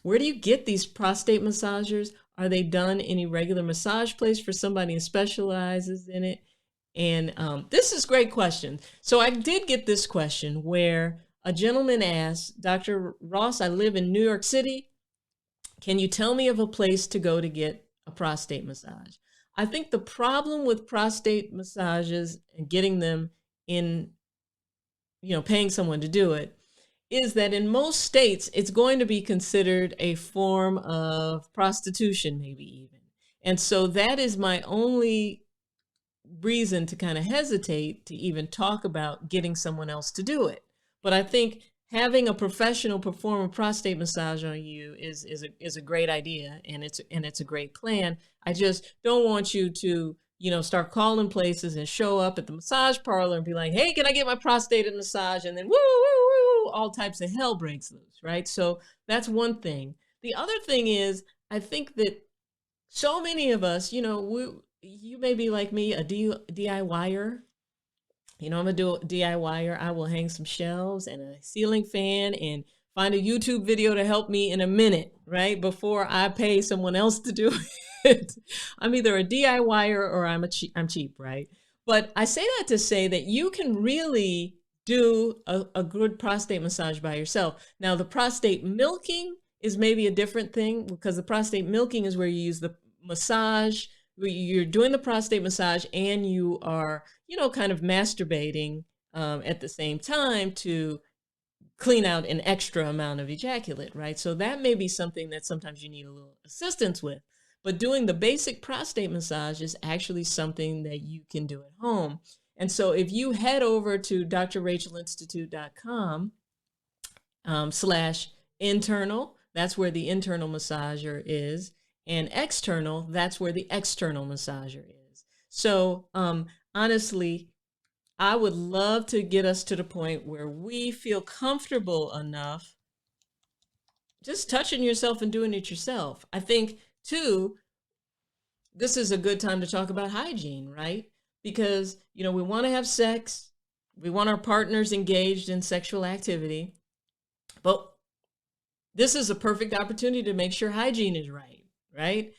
Where do you get these prostate massagers? Are they done in a regular massage place for somebody who specializes in it? And this is a great question. So I did get this question where a gentleman asked, Dr. Ross, I live in New York City. Can you tell me of a place to go to get a prostate massage? I think the problem with prostate massages and getting them in, paying someone to do it, is that in most states, it's going to be considered a form of prostitution, maybe even. And so that is my only reason to kind of hesitate to even talk about getting someone else to do it. But I think having a professional perform a prostate massage on you is a great idea, and it's a great plan. I just don't want you to start calling places and show up at the massage parlor and be like, hey, can I get my prostate massage? And then woo, woo, woo, all types of hell breaks loose, right? So that's one thing. The other thing is, I think that so many of us, you may be like me, a DIYer. I'm a DIYer. I will hang some shelves and a ceiling fan and find a YouTube video to help me in a minute, right? Before I pay someone else to do it. I'm either a DIYer or I'm cheap, right? But I say that to say that you can really do a good prostate massage by yourself. Now, the prostate milking is maybe a different thing, because the prostate milking is where you use the massage, you're doing the prostate massage and you are, kind of masturbating at the same time to clean out an extra amount of ejaculate, right? So that may be something that sometimes you need a little assistance with. But doing the basic prostate massage is actually something that you can do at home. And so if you head over to drrachelinstitute.com /internal, that's where the internal massager is, and external, that's where the external massager is. So honestly, I would love to get us to the point where we feel comfortable enough just touching yourself and doing it yourself. I think, too, this is a good time to talk about hygiene, right? Because, we want to have sex. We want our partners engaged in sexual activity. But this is a perfect opportunity to make sure hygiene is right?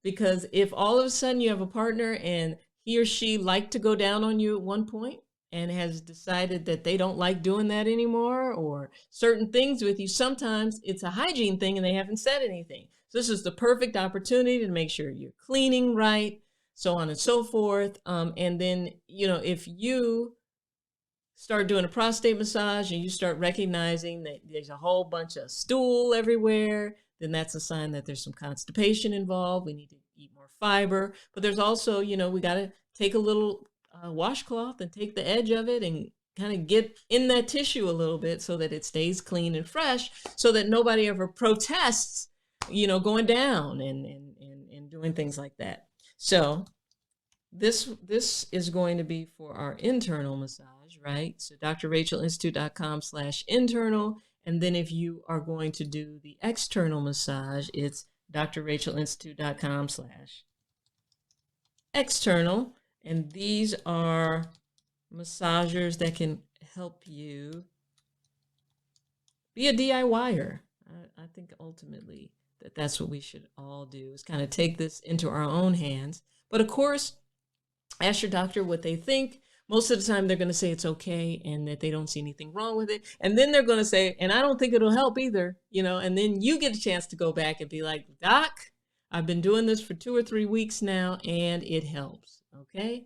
Because if all of a sudden you have a partner and he or she liked to go down on you at one point and has decided that they don't like doing that anymore, or certain things with you, sometimes it's a hygiene thing and they haven't said anything. So this is the perfect opportunity to make sure you're cleaning right, so on and so forth. And then, if you start doing a prostate massage and you start recognizing that there's a whole bunch of stool everywhere, then that's a sign that there's some constipation involved. We need to eat more fiber. But there's also, we got to take a little washcloth and take the edge of it and kind of get in that tissue a little bit so that it stays clean and fresh, so that nobody ever protests, going down and doing things like that. So this is going to be for our internal massage, right? So drrachelinstitute.com /internal. And then if you are going to do the external massage, it's drrachelinstitute.com /external. And these are massagers that can help you be a DIYer. I think ultimately that's what we should all do, is kind of take this into our own hands. But of course, ask your doctor what they think. Most of the time, they're going to say it's okay and that they don't see anything wrong with it. And then they're going to say, and I don't think it'll help either, and then you get a chance to go back and be like, Doc, I've been doing this for 2 or 3 weeks now and it helps. Okay.